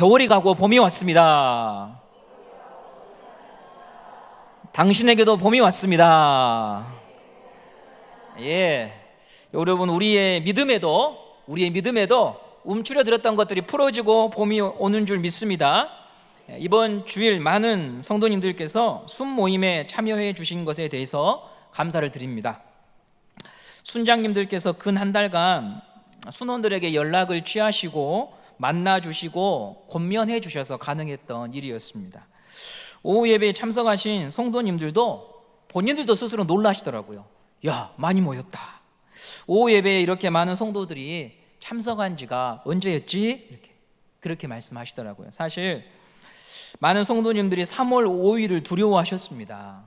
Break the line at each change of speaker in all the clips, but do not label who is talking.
겨울이 가고 봄이 왔습니다. 당신에게도 봄이 왔습니다. 예, 여러분, 우리의 믿음에도 움츠려들었던 것들이 풀어지고 봄이 오는 줄 믿습니다. 이번 주일 많은 성도님들께서 순모임에 참여해 주신 것에 대해서 감사를 드립니다. 순장님들께서 근 한 달간 순원들에게 연락을 취하시고 만나주시고 권면해 주셔서 가능했던 일이었습니다. 오후 예배에 참석하신 성도님들도 본인들도 스스로 놀라시더라고요. 야, 많이 모였다. 오후 예배에 이렇게 많은 성도들이 참석한 지가 언제였지? 그렇게 말씀하시더라고요. 사실 많은 성도님들이 3월 5일을 두려워하셨습니다.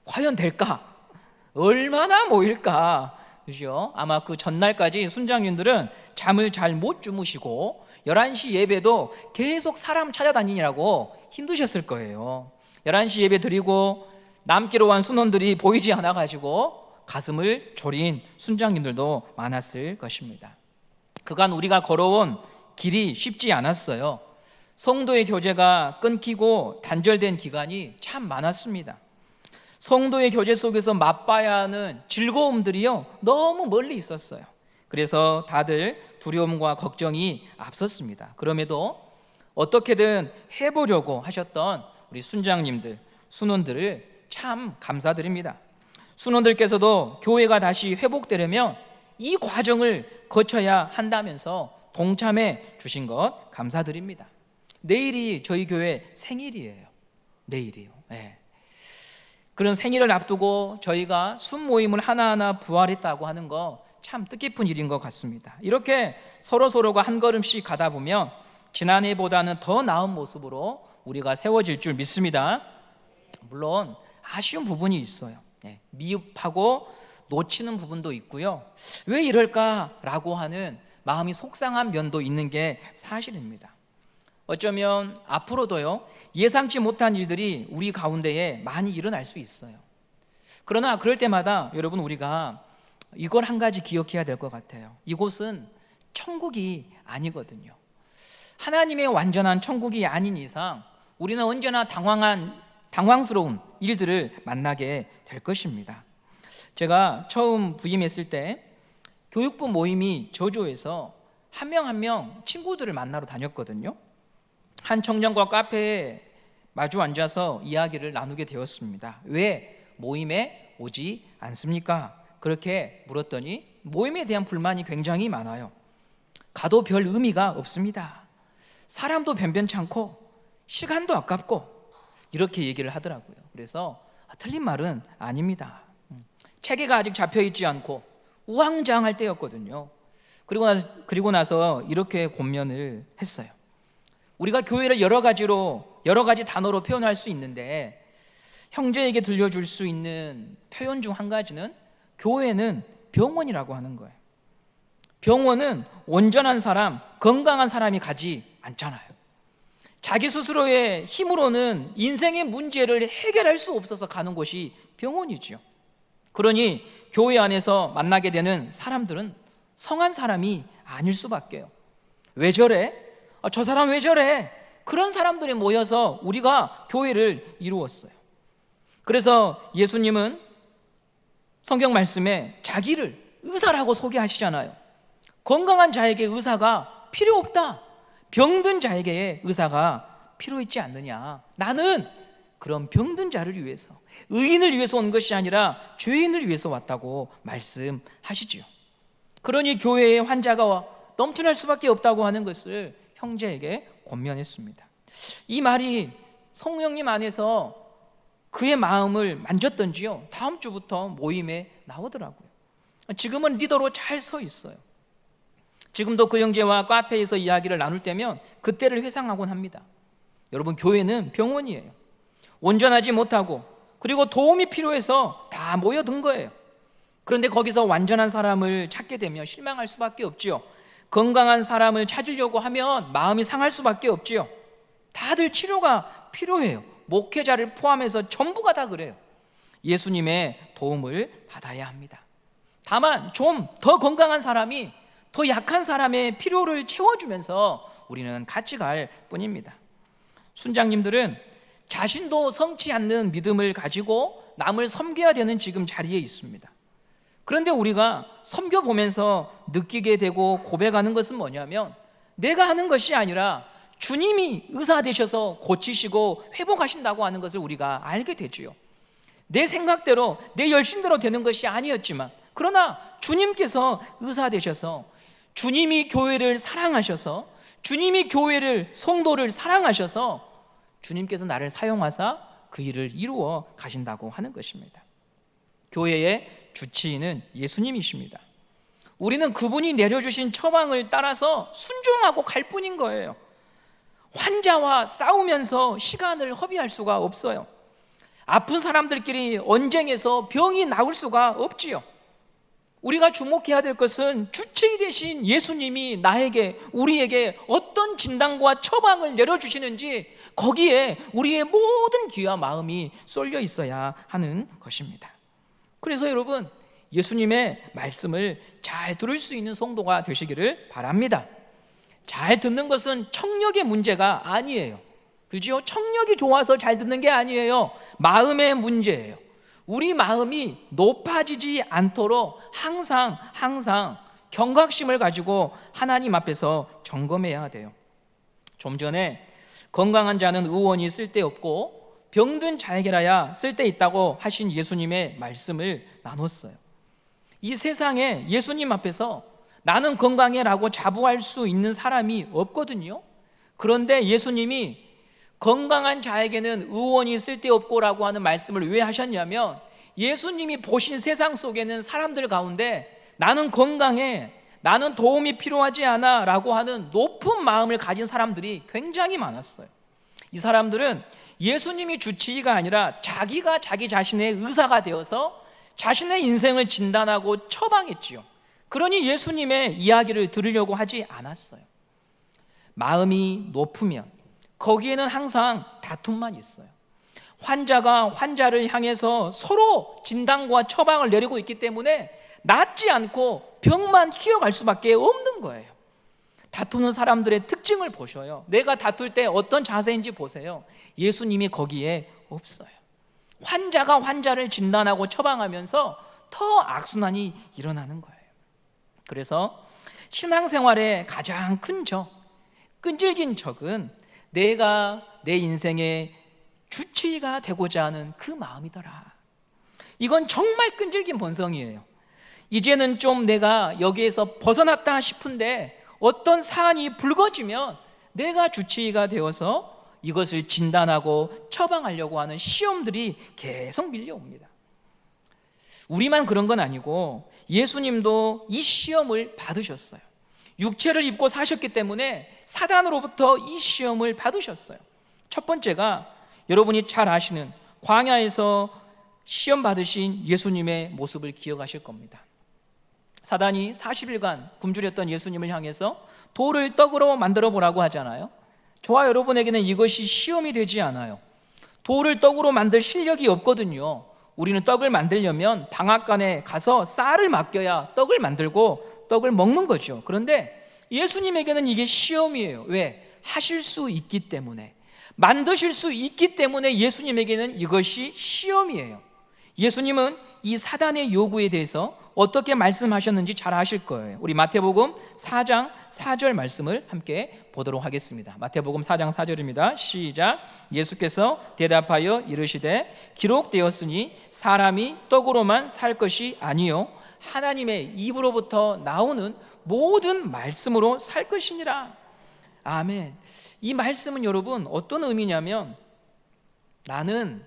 과연 될까? 얼마나 모일까? 그죠? 아마 그 전날까지 순장님들은 잠을 잘 못 주무시고 11시 예배도 계속 사람 찾아다니느라고 힘드셨을 거예요. 11시 예배 드리고 남기로 간 순원들이 보이지 않아가지고 가슴을 졸인 순장님들도 많았을 것입니다. 그간 우리가 걸어온 길이 쉽지 않았어요. 성도의 교제가 끊기고 단절된 기간이 참 많았습니다. 성도의 교제 속에서 맛봐야 하는 즐거움들이요, 너무 멀리 있었어요. 그래서 다들 두려움과 걱정이 앞섰습니다. 그럼에도 어떻게든 해보려고 하셨던 우리 순장님들, 순원들을 참 감사드립니다. 순원들께서도 교회가 다시 회복되려면 이 과정을 거쳐야 한다면서 동참해 주신 것 감사드립니다. 내일이 저희 교회 생일이에요. 내일이요. 네. 그런 생일을 앞두고 저희가 순모임을 하나하나 부활했다고 하는 거 참 뜻깊은 일인 것 같습니다. 이렇게 서로가 한 걸음씩 가다 보면 지난해보다는 더 나은 모습으로 우리가 세워질 줄 믿습니다. 물론 아쉬운 부분이 있어요. 미흡하고 놓치는 부분도 있고요. 왜 이럴까라고 하는 마음이 속상한 면도 있는 게 사실입니다. 어쩌면 앞으로도요, 예상치 못한 일들이 우리 가운데에 많이 일어날 수 있어요. 그러나 그럴 때마다 여러분, 우리가 이걸 한 가지 기억해야 될 것 같아요. 이곳은 천국이 아니거든요. 하나님의 완전한 천국이 아닌 이상 우리는 언제나 당황스러운 일들을 만나게 될 것입니다. 제가 처음 부임했을 때 교육부 모임이 저조해서 한 명 한 명 친구들을 만나러 다녔거든요. 한 청년과 카페에 마주 앉아서 이야기를 나누게 되었습니다. 왜 모임에 오지 않습니까? 그렇게 물었더니 모임에 대한 불만이 굉장히 많아요. 가도 별 의미가 없습니다. 사람도 변변찮고 시간도 아깝고 이렇게 얘기를 하더라고요. 그래서 틀린 말은 아닙니다. 체계가 아직 잡혀있지 않고 우왕좌왕할 때였거든요. 그리고 나서 이렇게 권면을 했어요. 우리가 교회를 여러 가지 단어로 표현할 수 있는데 형제에게 들려줄 수 있는 표현 중 한 가지는 교회는 병원이라고 하는 거예요. 병원은 온전한 사람, 건강한 사람이 가지 않잖아요. 자기 스스로의 힘으로는 인생의 문제를 해결할 수 없어서 가는 곳이 병원이죠. 그러니 교회 안에서 만나게 되는 사람들은 성한 사람이 아닐 수밖에요. 왜 저래? 저 사람 왜 저래? 그런 사람들이 모여서 우리가 교회를 이루었어요. 그래서 예수님은 성경 말씀에 자기를 의사라고 소개하시잖아요. 건강한 자에게 의사가 필요 없다. 병든 자에게 의사가 필요했지 않느냐. 나는 그런 병든 자를 위해서, 의인을 위해서 온 것이 아니라 죄인을 위해서 왔다고 말씀하시지요. 그러니 교회에 환자가 넘쳐날 수밖에 없다고 하는 것을 형제에게 권면했습니다. 이 말이 성령님 안에서 그의 마음을 만졌던지요, 다음 주부터 모임에 나오더라고요. 지금은 리더로 잘 서 있어요. 지금도 그 형제와 카페에서 이야기를 나눌 때면 그때를 회상하곤 합니다. 여러분, 교회는 병원이에요. 온전하지 못하고 그리고 도움이 필요해서 다 모여든 거예요. 그런데 거기서 완전한 사람을 찾게 되면 실망할 수밖에 없지요. 건강한 사람을 찾으려고 하면 마음이 상할 수밖에 없지요. 다들 치료가 필요해요. 목회자를 포함해서 전부가 다 그래요. 예수님의 도움을 받아야 합니다. 다만 좀 더 건강한 사람이 더 약한 사람의 필요를 채워주면서 우리는 같이 갈 뿐입니다. 순장님들은 자신도 성치 않는 믿음을 가지고 남을 섬겨야 되는 지금 자리에 있습니다. 그런데 우리가 섬겨보면서 느끼게 되고 고백하는 것은 뭐냐면, 내가 하는 것이 아니라 주님이 의사 되셔서 고치시고 회복하신다고 하는 것을 우리가 알게 되지요. 내 생각대로 내 열심대로 되는 것이 아니었지만, 그러나 주님께서 의사 되셔서, 주님이 교회를 사랑하셔서, 주님이 교회를, 성도를 사랑하셔서 주님께서 나를 사용하사 그 일을 이루어 가신다고 하는 것입니다. 교회의 주치의는 예수님이십니다. 우리는 그분이 내려주신 처방을 따라서 순종하고 갈 뿐인 거예요. 환자와 싸우면서 시간을 허비할 수가 없어요. 아픈 사람들끼리 언쟁해서 병이 나을 수가 없지요. 우리가 주목해야 될 것은 주치의 되신 예수님이 나에게, 우리에게 어떤 진단과 처방을 내려주시는지, 거기에 우리의 모든 귀와 마음이 쏠려 있어야 하는 것입니다. 그래서 여러분, 예수님의 말씀을 잘 들을 수 있는 성도가 되시기를 바랍니다. 잘 듣는 것은 청력의 문제가 아니에요. 그죠? 청력이 좋아서 잘 듣는 게 아니에요. 마음의 문제예요. 우리 마음이 높아지지 않도록 항상 경각심을 가지고 하나님 앞에서 점검해야 돼요. 좀 전에 건강한 자는 의원이 쓸데없고 병든 자에게라야 쓸데있다고 하신 예수님의 말씀을 나눴어요. 이 세상에 예수님 앞에서 나는 건강해라고 자부할 수 있는 사람이 없거든요. 그런데 예수님이 건강한 자에게는 의원이 쓸데없고라고 하는 말씀을 왜 하셨냐면, 예수님이 보신 세상 속에는 사람들 가운데 나는 건강해, 나는 도움이 필요하지 않아 라고 하는 높은 마음을 가진 사람들이 굉장히 많았어요. 이 사람들은 예수님이 주치의가 아니라 자기가 자기 자신의 의사가 되어서 자신의 인생을 진단하고 처방했지요. 그러니 예수님의 이야기를 들으려고 하지 않았어요. 마음이 높으면 거기에는 항상 다툼만 있어요. 환자가 환자를 향해서 서로 진단과 처방을 내리고 있기 때문에 낫지 않고 병만 키워갈 수밖에 없는 거예요. 다투는 사람들의 특징을 보셔요. 내가 다툴 때 어떤 자세인지 보세요. 예수님이 거기에 없어요. 환자가 환자를 진단하고 처방하면서 더 악순환이 일어나는 거예요. 그래서 신앙생활의 가장 큰 적, 끈질긴 적은 내가 내 인생의 주치의가 되고자 하는 그 마음이더라. 이건 정말 끈질긴 본성이에요. 이제는 좀 내가 여기에서 벗어났다 싶은데 어떤 사안이 불거지면 내가 주치의가 되어서 이것을 진단하고 처방하려고 하는 시험들이 계속 밀려옵니다. 우리만 그런 건 아니고 예수님도 이 시험을 받으셨어요. 육체를 입고 사셨기 때문에 사단으로부터 이 시험을 받으셨어요. 첫 번째가 여러분이 잘 아시는 광야에서 시험 받으신 예수님의 모습을 기억하실 겁니다. 사단이 40일간 굶주렸던 예수님을 향해서 돌을 떡으로 만들어 보라고 하잖아요. 저와 여러분에게는 이것이 시험이 되지 않아요. 돌을 떡으로 만들 실력이 없거든요. 우리는 떡을 만들려면 방앗간에 가서 쌀을 맡겨야 떡을 만들고 떡을 먹는 거죠. 그런데 예수님에게는 이게 시험이에요. 왜? 하실 수 있기 때문에, 만드실 수 있기 때문에 예수님에게는 이것이 시험이에요. 예수님은 이 사단의 요구에 대해서 어떻게 말씀하셨는지 잘 아실 거예요. 우리 마태복음 4장 4절 말씀을 함께 보도록 하겠습니다. 마태복음 4장 4절입니다. 시작. 예수께서 대답하여 이르시되 기록되었으니 사람이 떡으로만 살 것이 아니요 하나님의 입으로부터 나오는 모든 말씀으로 살 것이니라. 아멘. 이 말씀은 여러분 어떤 의미냐면, 나는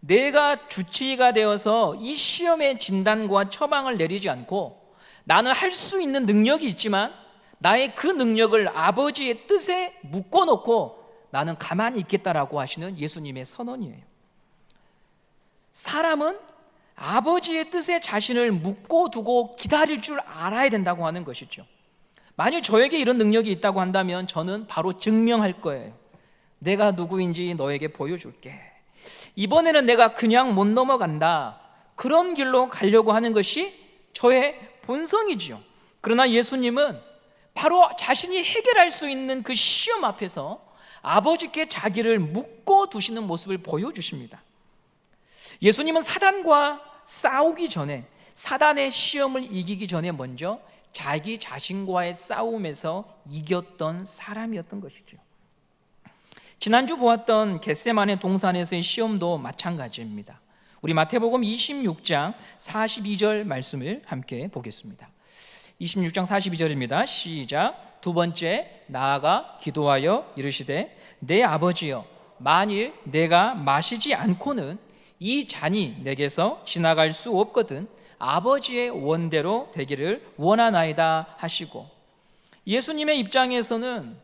내가 주치의가 되어서 이 시험의 진단과 처방을 내리지 않고, 나는 할 수 있는 능력이 있지만 나의 그 능력을 아버지의 뜻에 묶어놓고 나는 가만히 있겠다라고 하시는 예수님의 선언이에요. 사람은 아버지의 뜻에 자신을 묶어두고 기다릴 줄 알아야 된다고 하는 것이죠. 만일 저에게 이런 능력이 있다고 한다면 저는 바로 증명할 거예요. 내가 누구인지 너에게 보여줄게. 이번에는 내가 그냥 못 넘어간다. 그런 길로 가려고 하는 것이 저의 본성이지요. 그러나 예수님은 바로 자신이 해결할 수 있는 그 시험 앞에서 아버지께 자기를 묶어 두시는 모습을 보여주십니다. 예수님은 사단과 싸우기 전에, 사단의 시험을 이기기 전에 먼저 자기 자신과의 싸움에서 이겼던 사람이었던 것이죠. 지난주 보았던 겟세마네 동산에서의 시험도 마찬가지입니다. 우리 마태복음 26장 42절 말씀을 함께 보겠습니다. 26장 42절입니다. 시작. 두 번째, 나아가 기도하여 이르시되 내 아버지여, 만일 내가 마시지 않고는 이 잔이 내게서 지나갈 수 없거든 아버지의 원대로 되기를 원하나이다 하시고, 예수님의 입장에서는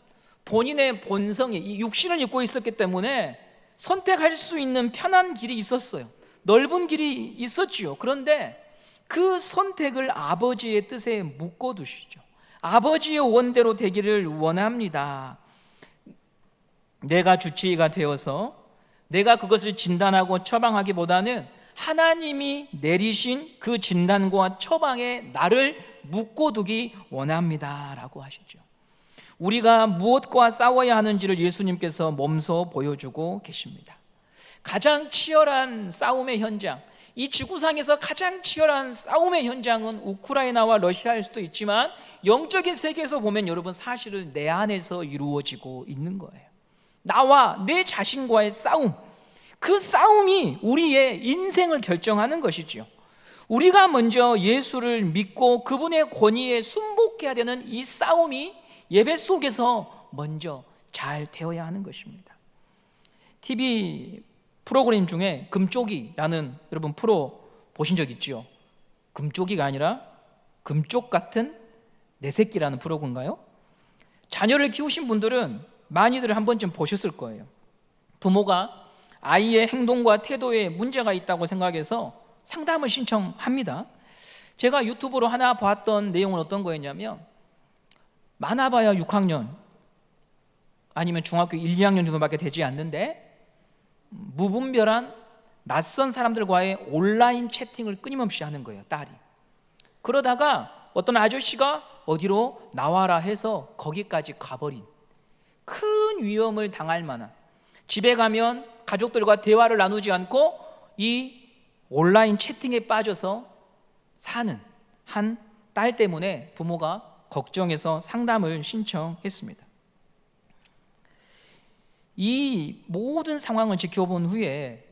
본인의 본성이 이 육신을 입고 있었기 때문에 선택할 수 있는 편한 길이 있었어요. 넓은 길이 있었지요. 그런데 그 선택을 아버지의 뜻에 묶어두시죠. 아버지의 원대로 되기를 원합니다. 내가 주치의가 되어서 내가 그것을 진단하고 처방하기보다는 하나님이 내리신 그 진단과 처방에 나를 묶어두기 원합니다 라고 하시죠. 우리가 무엇과 싸워야 하는지를 예수님께서 몸소 보여주고 계십니다. 가장 치열한 싸움의 현장, 이 지구상에서 가장 치열한 싸움의 현장은 우크라이나와 러시아일 수도 있지만 영적인 세계에서 보면 여러분 사실은 내 안에서 이루어지고 있는 거예요. 나와 내 자신과의 싸움, 그 싸움이 우리의 인생을 결정하는 것이죠. 우리가 먼저 예수를 믿고 그분의 권위에 순복해야 되는 이 싸움이 예배 속에서 먼저 잘 되어야 하는 것입니다. TV 프로그램 중에 금쪽이라는 여러분 프로 보신 적 있죠? 금쪽이가 아니라 금쪽 같은 내 새끼라는 프로그램인가요? 자녀를 키우신 분들은 많이들 한 번쯤 보셨을 거예요. 부모가 아이의 행동과 태도에 문제가 있다고 생각해서 상담을 신청합니다. 제가 유튜브로 하나 봤던 내용은 어떤 거였냐면, 많아봐야 6학년 아니면 중학교 1, 2학년 정도밖에 되지 않는데 무분별한 낯선 사람들과의 온라인 채팅을 끊임없이 하는 거예요, 딸이. 그러다가 어떤 아저씨가 어디로 나와라 해서 거기까지 가버린, 큰 위험을 당할 만한, 집에 가면 가족들과 대화를 나누지 않고 이 온라인 채팅에 빠져서 사는 한 딸 때문에 부모가 걱정해서 상담을 신청했습니다. 이 모든 상황을 지켜본 후에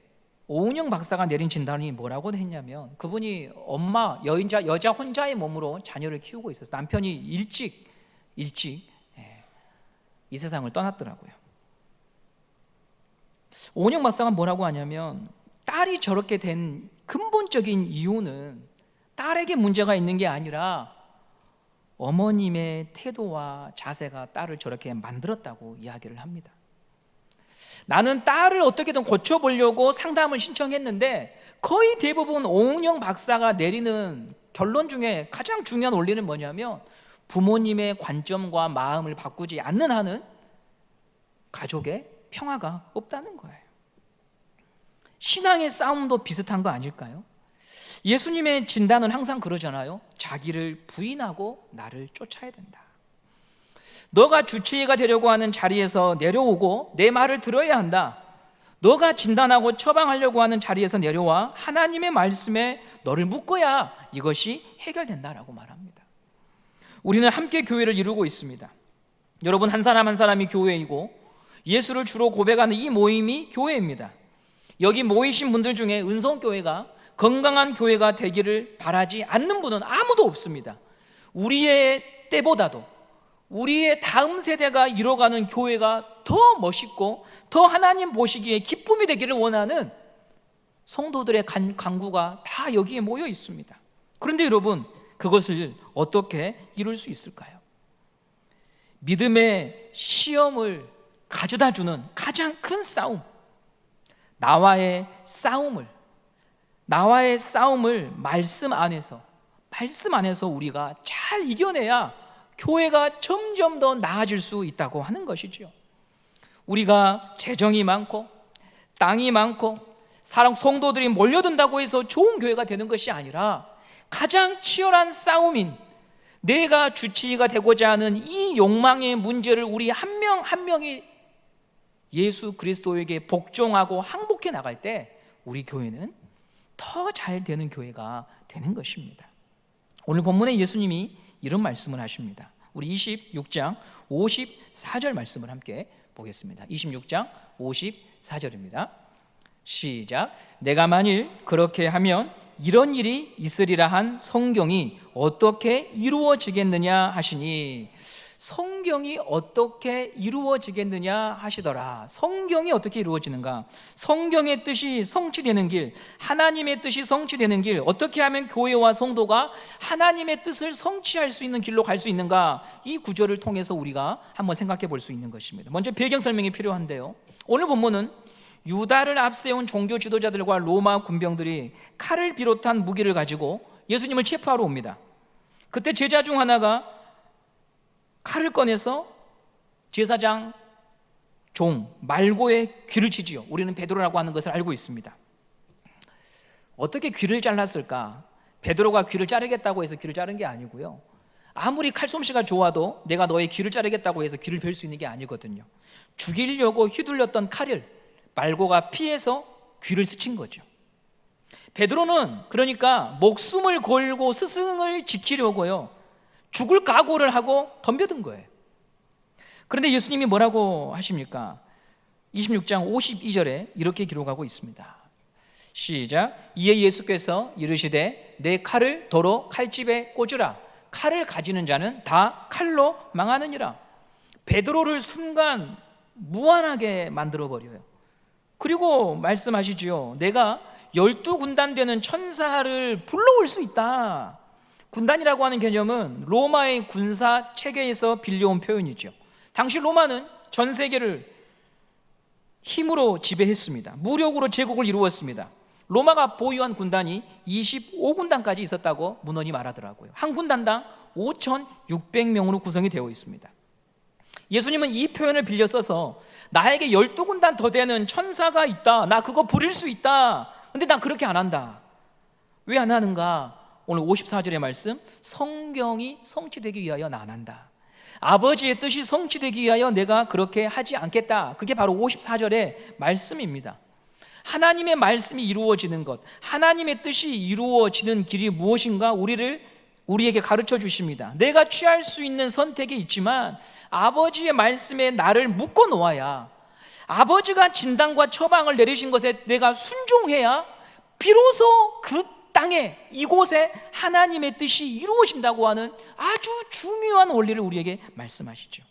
오은영 박사가 내린 진단이 뭐라고 했냐면, 그분이 엄마, 여자 혼자의 몸으로 자녀를 키우고 있었어요. 남편이 일찍 이 세상을 떠났더라고요. 오은영 박사가 뭐라고 하냐면, 딸이 저렇게 된 근본적인 이유는 딸에게 문제가 있는 게 아니라 어머님의 태도와 자세가 딸을 저렇게 만들었다고 이야기를 합니다. 나는 딸을 어떻게든 고쳐보려고 상담을 신청했는데 거의 대부분 오은영 박사가 내리는 결론 중에 가장 중요한 원리는 뭐냐면, 부모님의 관점과 마음을 바꾸지 않는 한은 가족의 평화가 없다는 거예요. 신앙의 싸움도 비슷한 거 아닐까요? 예수님의 진단은 항상 그러잖아요. 자기를 부인하고 나를 쫓아야 된다. 너가 주치의가 되려고 하는 자리에서 내려오고 내 말을 들어야 한다. 너가 진단하고 처방하려고 하는 자리에서 내려와 하나님의 말씀에 너를 묶어야 이것이 해결된다라고 말합니다. 우리는 함께 교회를 이루고 있습니다. 여러분, 한 사람 한 사람이 교회이고 예수를 주로 고백하는 이 모임이 교회입니다. 여기 모이신 분들 중에 은성교회가 건강한 교회가 되기를 바라지 않는 분은 아무도 없습니다. 우리의 때보다도 우리의 다음 세대가 이뤄가는 교회가 더 멋있고 더 하나님 보시기에 기쁨이 되기를 원하는 성도들의 간구가 다 여기에 모여 있습니다. 그런데 여러분, 그것을 어떻게 이룰 수 있을까요? 믿음의 시험을 가져다 주는 가장 큰 싸움, 나와의 싸움을 말씀 안에서 우리가 잘 이겨내야 교회가 점점 더 나아질 수 있다고 하는 것이죠. 우리가 재정이 많고 땅이 많고 사랑 성도들이 몰려든다고 해서 좋은 교회가 되는 것이 아니라 가장 치열한 싸움인 내가 주치의가 되고자 하는 이 욕망의 문제를 우리 한 명 한 명이 예수 그리스도에게 복종하고 항복해 나갈 때 우리 교회는 더 잘 되는 교회가 되는 것입니다. 오늘 본문에 예수님이 이런 말씀을 하십니다. 우리 26장 54절 말씀을 함께 보겠습니다. 26장 54절입니다. 시작. 내가 만일 그렇게 하면 이런 일이 있으리라 한 성경이 어떻게 이루어지겠느냐 하시니, 성경이 어떻게 이루어지겠느냐 하시더라. 성경이 어떻게 이루어지는가? 성경의 뜻이 성취되는 길, 하나님의 뜻이 성취되는 길, 어떻게 하면 교회와 성도가 하나님의 뜻을 성취할 수 있는 길로 갈 수 있는가? 이 구절을 통해서 우리가 한번 생각해 볼 수 있는 것입니다. 먼저 배경 설명이 필요한데요, 오늘 본문은 유다를 앞세운 종교 지도자들과 로마 군병들이 칼을 비롯한 무기를 가지고 예수님을 체포하러 옵니다. 그때 제자 중 하나가 칼을 꺼내서 제사장 종 말고의 귀를 치지요. 우리는 베드로라고 하는 것을 알고 있습니다. 어떻게 귀를 잘랐을까? 베드로가 귀를 자르겠다고 해서 귀를 자른 게 아니고요, 아무리 칼솜씨가 좋아도 내가 너의 귀를 자르겠다고 해서 귀를 벨 수 있는 게 아니거든요. 죽이려고 휘둘렸던 칼을 말고가 피해서 귀를 스친 거죠. 베드로는 그러니까 목숨을 걸고 스승을 지키려고요, 죽을 각오를 하고 덤벼든 거예요. 그런데 예수님이 뭐라고 하십니까? 26장 52절에 이렇게 기록하고 있습니다. 시작. 이에 예수께서 이르시되 내 칼을 도로 칼집에 꽂으라. 칼을 가지는 자는 다 칼로 망하느니라. 베드로를 순간 무한하게 만들어버려요. 그리고 말씀하시지요. 내가 12군단 되는 천사를 불러올 수 있다. 군단이라고 하는 개념은 로마의 군사 체계에서 빌려온 표현이죠. 당시 로마는 전 세계를 힘으로 지배했습니다. 무력으로 제국을 이루었습니다. 로마가 보유한 군단이 25군단까지 있었다고 문헌이 말하더라고요. 한 군단당 5,600명으로 구성이 되어 있습니다. 예수님은 이 표현을 빌려 써서 나에게 12군단 더 되는 천사가 있다, 나 그거 부릴 수 있다, 근데 나 그렇게 안 한다. 왜 안 하는가? 오늘 54절의 말씀, 성경이 성취되기 위하여 나 안 한다. 아버지의 뜻이 성취되기 위하여 내가 그렇게 하지 않겠다. 그게 바로 54절의 말씀입니다. 하나님의 말씀이 이루어지는 것, 하나님의 뜻이 이루어지는 길이 무엇인가 우리에게 가르쳐 주십니다. 내가 취할 수 있는 선택이 있지만 아버지의 말씀에 나를 묶어 놓아야, 아버지가 진단과 처방을 내리신 것에 내가 순종해야 비로소 그 땅에, 이곳에 하나님의 뜻이 이루어진다고 하는 아주 중요한 원리를 우리에게 말씀하시죠.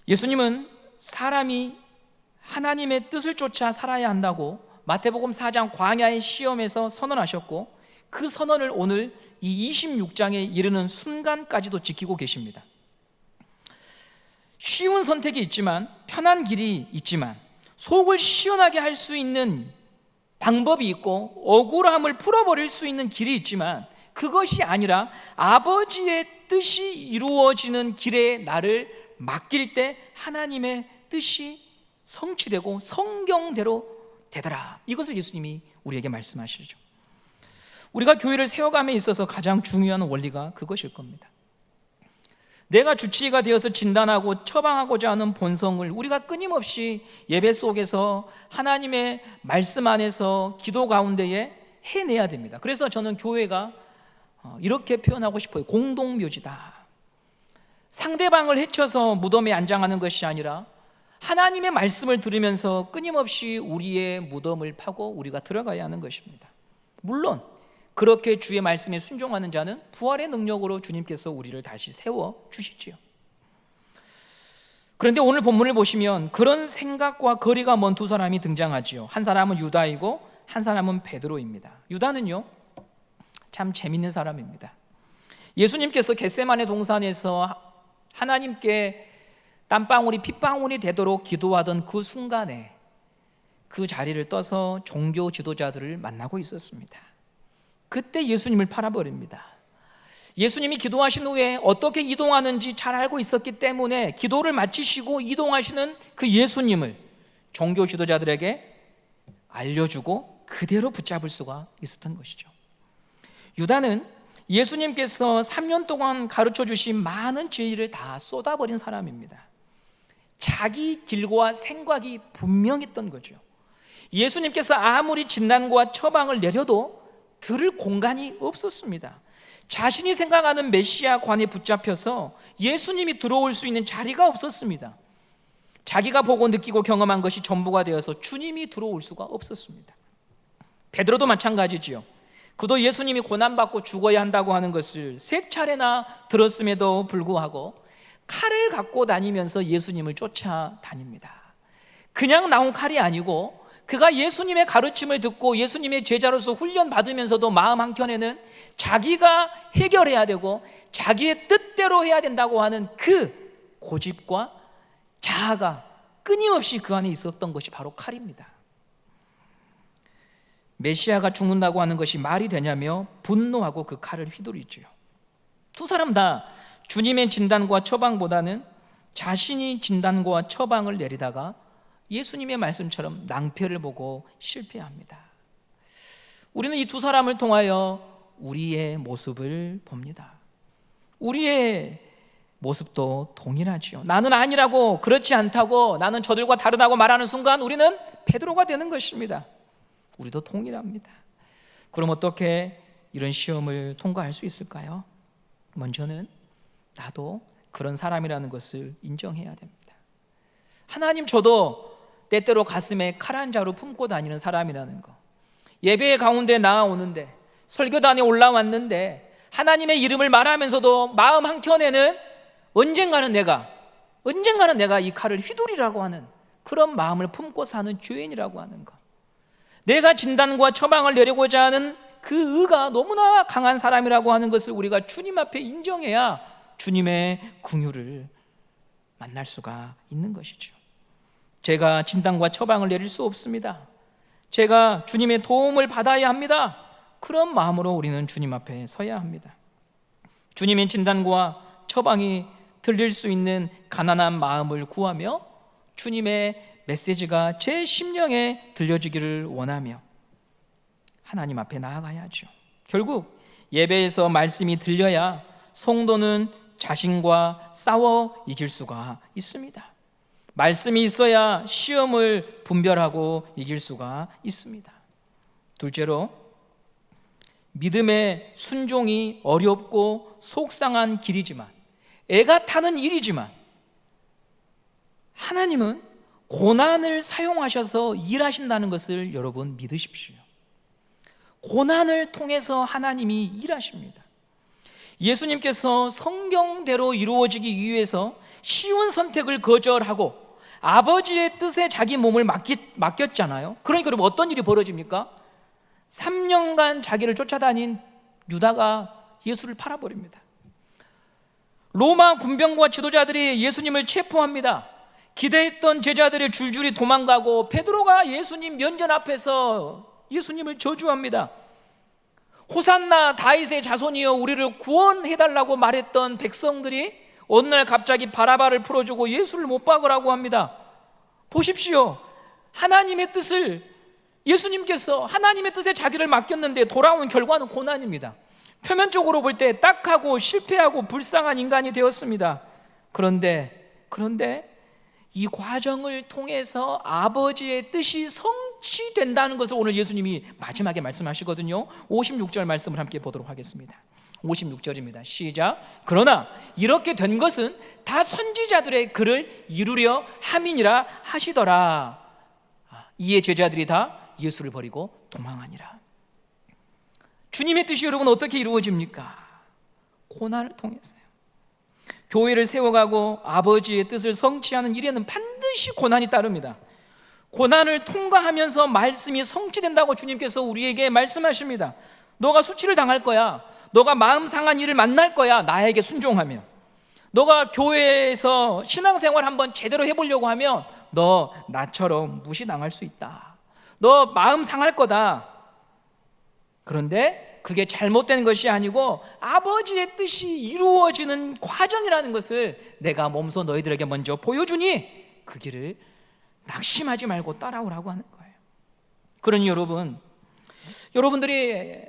예수님은 사람이 하나님의 뜻을 쫓아 살아야 한다고 마태복음 4장 광야의 시험에서 선언하셨고, 그 선언을 오늘 이 26장에 이르는 순간까지도 지키고 계십니다. 쉬운 선택이 있지만, 편한 길이 있지만, 속을 시원하게 할 수 있는 방법이 있고 억울함을 풀어버릴 수 있는 길이 있지만, 그것이 아니라 아버지의 뜻이 이루어지는 길에 나를 맡길 때 하나님의 뜻이 성취되고 성경대로 되더라. 이것을 예수님이 우리에게 말씀하시죠. 우리가 교회를 세워감에 있어서 가장 중요한 원리가 그것일 겁니다. 내가 주치의가 되어서 진단하고 처방하고자 하는 본성을 우리가 끊임없이 예배 속에서 하나님의 말씀 안에서 기도 가운데에 해내야 됩니다. 그래서 저는 교회가 이렇게 표현하고 싶어요. 공동묘지다. 상대방을 해쳐서 무덤에 안장하는 것이 아니라 하나님의 말씀을 들으면서 끊임없이 우리의 무덤을 파고 우리가 들어가야 하는 것입니다. 물론 그렇게 주의 말씀에 순종하는 자는 부활의 능력으로 주님께서 우리를 다시 세워주시지요. 그런데 오늘 본문을 보시면 그런 생각과 거리가 먼 두 사람이 등장하지요. 한 사람은 유다이고 한 사람은 베드로입니다. 유다는요, 참 재밌는 사람입니다. 예수님께서 겟세마네 동산에서 하나님께 땀방울이 핏방울이 되도록 기도하던 그 순간에 그 자리를 떠서 종교 지도자들을 만나고 있었습니다. 그때 예수님을 팔아버립니다. 예수님이 기도하신 후에 어떻게 이동하는지 잘 알고 있었기 때문에 기도를 마치시고 이동하시는 그 예수님을 종교 지도자들에게 알려주고 그대로 붙잡을 수가 있었던 것이죠. 유다는 예수님께서 3년 동안 가르쳐 주신 많은 진리를 다 쏟아버린 사람입니다. 자기 길과 생각이 분명했던 거죠. 예수님께서 아무리 진단과 처방을 내려도 들을 공간이 없었습니다. 자신이 생각하는 메시아관에 붙잡혀서 예수님이 들어올 수 있는 자리가 없었습니다. 자기가 보고 느끼고 경험한 것이 전부가 되어서 주님이 들어올 수가 없었습니다. 베드로도 마찬가지지요. 그도 예수님이 고난받고 죽어야 한다고 하는 것을 3차례나 들었음에도 불구하고 칼을 갖고 다니면서 예수님을 쫓아다닙니다. 그냥 나온 칼이 아니고 그가 예수님의 가르침을 듣고 예수님의 제자로서 훈련받으면서도 마음 한켠에는 자기가 해결해야 되고 자기의 뜻대로 해야 된다고 하는 그 고집과 자아가 끊임없이 그 안에 있었던 것이 바로 칼입니다. 메시아가 죽는다고 하는 것이 말이 되냐며 분노하고 그 칼을 휘두르지요. 두 사람 다 주님의 진단과 처방보다는 자신이 진단과 처방을 내리다가 예수님의 말씀처럼 낭패를 보고 실패합니다. 우리는 이 두 사람을 통하여 우리의 모습을 봅니다. 우리의 모습도 동일하지요. 나는 아니라고, 그렇지 않다고, 나는 저들과 다르다고 말하는 순간 우리는 베드로가 되는 것입니다. 우리도 동일합니다. 그럼 어떻게 이런 시험을 통과할 수 있을까요? 먼저는 나도 그런 사람이라는 것을 인정해야 됩니다. 하나님, 저도 때때로 가슴에 칼 한 자루 품고 다니는 사람이라는 거. 예배 가운데 나아오는데, 설교단에 올라왔는데 하나님의 이름을 말하면서도 마음 한켠에는 언젠가는 내가 이 칼을 휘두르라고 하는 그런 마음을 품고 사는 죄인이라고 하는 것. 내가 진단과 처방을 내리고자 하는 그 의가 너무나 강한 사람이라고 하는 것을 우리가 주님 앞에 인정해야 주님의 긍휼을 만날 수가 있는 것이죠. 제가 진단과 처방을 내릴 수 없습니다. 제가 주님의 도움을 받아야 합니다. 그런 마음으로 우리는 주님 앞에 서야 합니다. 주님의 진단과 처방이 들릴 수 있는 가난한 마음을 구하며 주님의 메시지가 제 심령에 들려지기를 원하며 하나님 앞에 나아가야죠. 결국 예배에서 말씀이 들려야 성도는 자신과 싸워 이길 수가 있습니다. 말씀이 있어야 시험을 분별하고 이길 수가 있습니다. 둘째로, 믿음의 순종이 어렵고 속상한 길이지만, 애가 타는 일이지만 하나님은 고난을 사용하셔서 일하신다는 것을 여러분 믿으십시오. 고난을 통해서 하나님이 일하십니다. 예수님께서 성경대로 이루어지기 위해서 쉬운 선택을 거절하고 아버지의 뜻에 자기 몸을 맡겼잖아요. 그러니까 여러분 어떤 일이 벌어집니까? 3년간 자기를 쫓아다닌 유다가 예수를 팔아버립니다. 로마 군병과 지도자들이 예수님을 체포합니다. 기대했던 제자들이 줄줄이 도망가고 베드로가 예수님 면전 앞에서 예수님을 저주합니다. 호산나 다윗의 자손이여 우리를 구원해달라고 말했던 백성들이 어느 날 갑자기 바라바를 풀어주고 예수를 못 박으라고 합니다. 보십시오. 하나님의 뜻을, 예수님께서 하나님의 뜻에 자기를 맡겼는데 돌아온 결과는 고난입니다. 표면적으로 볼 때 딱하고 실패하고 불쌍한 인간이 되었습니다. 그런데 이 과정을 통해서 아버지의 뜻이 성취된다는 것을 오늘 예수님이 마지막에 말씀하시거든요. 56절 말씀을 함께 보도록 하겠습니다. 56절입니다. 시작. 그러나 이렇게 된 것은 다 선지자들의 글을 이루려 함이니라 하시더라. 이에 제자들이 다 예수를 버리고 도망하니라. 주님의 뜻이 여러분 어떻게 이루어집니까? 고난을 통해서요. 교회를 세워가고 아버지의 뜻을 성취하는 일에는 반드시 고난이 따릅니다. 고난을 통과하면서 말씀이 성취된다고 주님께서 우리에게 말씀하십니다. 너가 수치를 당할 거야. 너가 마음 상한 일을 만날 거야. 나에게 순종하면. 너가 교회에서 신앙생활 한번 제대로 해보려고 하면 너 나처럼 무시당할 수 있다. 너 마음 상할 거다. 그런데 그게 잘못된 것이 아니고 아버지의 뜻이 이루어지는 과정이라는 것을 내가 몸소 너희들에게 먼저 보여주니 그 길을 낙심하지 말고 따라오라고 하는 거예요. 그러니 여러분들이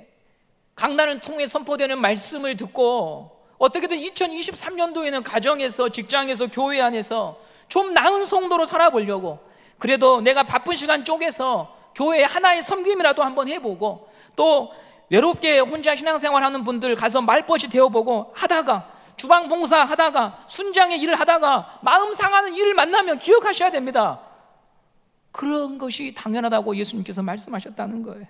강단을 통해 선포되는 말씀을 듣고 어떻게든 2023년도에는 가정에서, 직장에서, 교회 안에서 좀 나은 성도로 살아보려고, 그래도 내가 바쁜 시간 쪼개서 교회 하나의 섬김이라도 한번 해보고, 또 외롭게 혼자 신앙생활하는 분들 가서 말벗이 되어보고 하다가, 주방 봉사 하다가, 순장의 일을 하다가 마음 상하는 일을 만나면 기억하셔야 됩니다. 그런 것이 당연하다고 예수님께서 말씀하셨다는 거예요.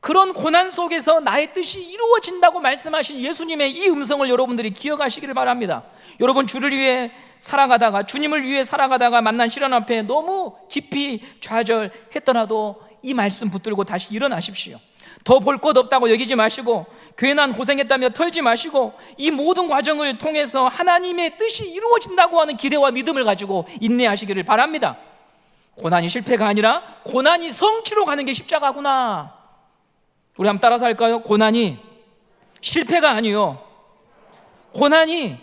그런 고난 속에서 나의 뜻이 이루어진다고 말씀하신 예수님의 이 음성을 여러분들이 기억하시기를 바랍니다. 여러분, 주를 위해 살아가다가, 주님을 위해 살아가다가 만난 시련 앞에 너무 깊이 좌절했더라도 이 말씀 붙들고 다시 일어나십시오. 더 볼 것 없다고 여기지 마시고, 괜한 고생했다며 털지 마시고, 이 모든 과정을 통해서 하나님의 뜻이 이루어진다고 하는 기대와 믿음을 가지고 인내하시기를 바랍니다. 고난이 실패가 아니라 고난이 성취로 가는 게 십자가구나. 우리 한번 따라서 할까요? 고난이 실패가 아니요, 고난이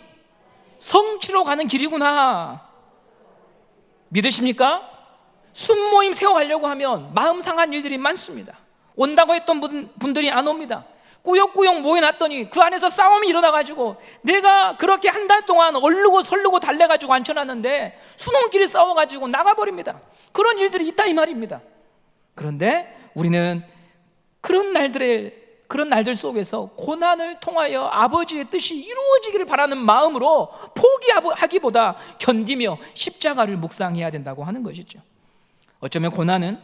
성취로 가는 길이구나. 믿으십니까? 순모임 세워가려고 하면 마음 상한 일들이 많습니다. 온다고 했던 분들이 안 옵니다. 꾸역꾸역 모여놨더니 그 안에서 싸움이 일어나가지고 내가 그렇게 한 달 동안 얼르고 설르고 달래가지고 앉혀놨는데 수놈끼리 싸워가지고 나가버립니다. 그런 일들이 있다 이 말입니다. 그런데 우리는 그런 날들 속에서 고난을 통하여 아버지의 뜻이 이루어지기를 바라는 마음으로 포기하기보다 견디며 십자가를 묵상해야 된다고 하는 것이죠. 어쩌면 고난은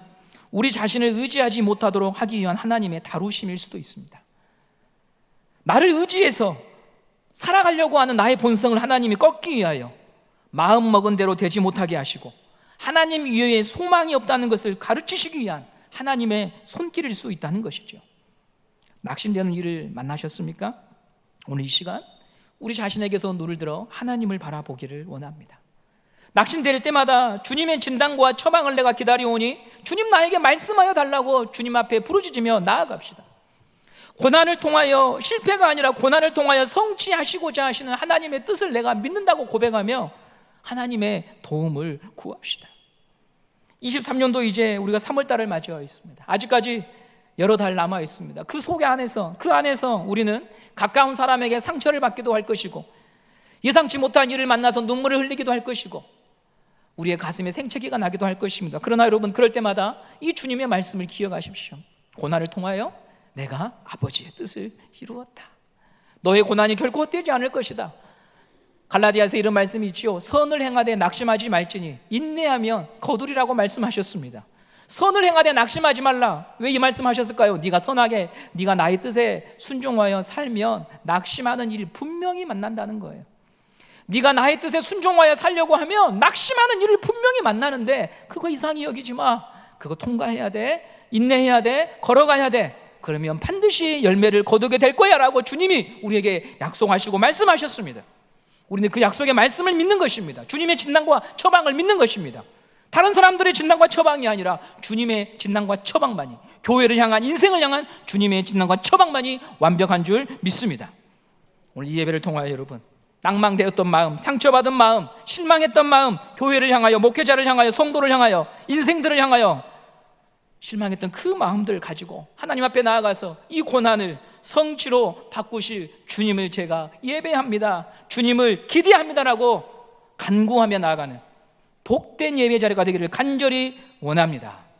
우리 자신을 의지하지 못하도록 하기 위한 하나님의 다루심일 수도 있습니다. 나를 의지해서 살아가려고 하는 나의 본성을 하나님이 꺾기 위하여 마음먹은 대로 되지 못하게 하시고 하나님 이외에 소망이 없다는 것을 가르치시기 위한 하나님의 손길일 수 있다는 것이죠. 낙심되는 일을 만나셨습니까? 오늘 이 시간 우리 자신에게서 눈을 들어 하나님을 바라보기를 원합니다. 낙심될 때마다 주님의 진단과 처방을 내가 기다려오니 주님 나에게 말씀하여 달라고 주님 앞에 부르짖으며 나아갑시다. 고난을 통하여 실패가 아니라 고난을 통하여 성취하시고자 하시는 하나님의 뜻을 내가 믿는다고 고백하며 하나님의 도움을 구합시다. 23년도 이제 우리가 3월달을 맞이하고 있습니다. 아직까지 여러 달 남아 있습니다. 그 안에서 우리는 가까운 사람에게 상처를 받기도 할 것이고, 예상치 못한 일을 만나서 눈물을 흘리기도 할 것이고, 우리의 가슴에 생채기가 나기도 할 것입니다. 그러나 여러분, 그럴 때마다 이 주님의 말씀을 기억하십시오. 고난을 통하여 내가 아버지의 뜻을 이루었다. 너의 고난이 결코 헛되지 않을 것이다. 갈라디아서 이런 말씀이 있지요. 선을 행하되 낙심하지 말지니 인내하면 거두리라고 말씀하셨습니다. 선을 행하되 낙심하지 말라. 왜 이 말씀하셨을까요? 네가 나의 뜻에 순종하여 살면 낙심하는 일 분명히 만난다는 거예요. 네가 나의 뜻에 순종하여 살려고 하면 낙심하는 일을 분명히 만나는데 그거 이상히 여기지 마. 그거 통과해야 돼. 인내해야 돼. 걸어가야 돼. 그러면 반드시 열매를 거두게 될 거야 라고 주님이 우리에게 약속하시고 말씀하셨습니다. 우리는 그 약속의 말씀을 믿는 것입니다. 주님의 진단과 처방을 믿는 것입니다. 다른 사람들의 진단과 처방이 아니라 주님의 진단과 처방만이, 교회를 향한, 인생을 향한 주님의 진단과 처방만이 완벽한 줄 믿습니다. 오늘 이 예배를 통하여 여러분, 낭망되었던 마음, 상처받은 마음, 실망했던 마음, 교회를 향하여, 목회자를 향하여, 성도를 향하여, 인생들을 향하여 실망했던 그 마음들을 가지고 하나님 앞에 나아가서 이 고난을 성취로 바꾸실 주님을 제가 예배합니다, 주님을 기대합니다라고 간구하며 나아가는 복된 예배 자리가 되기를 간절히 원합니다.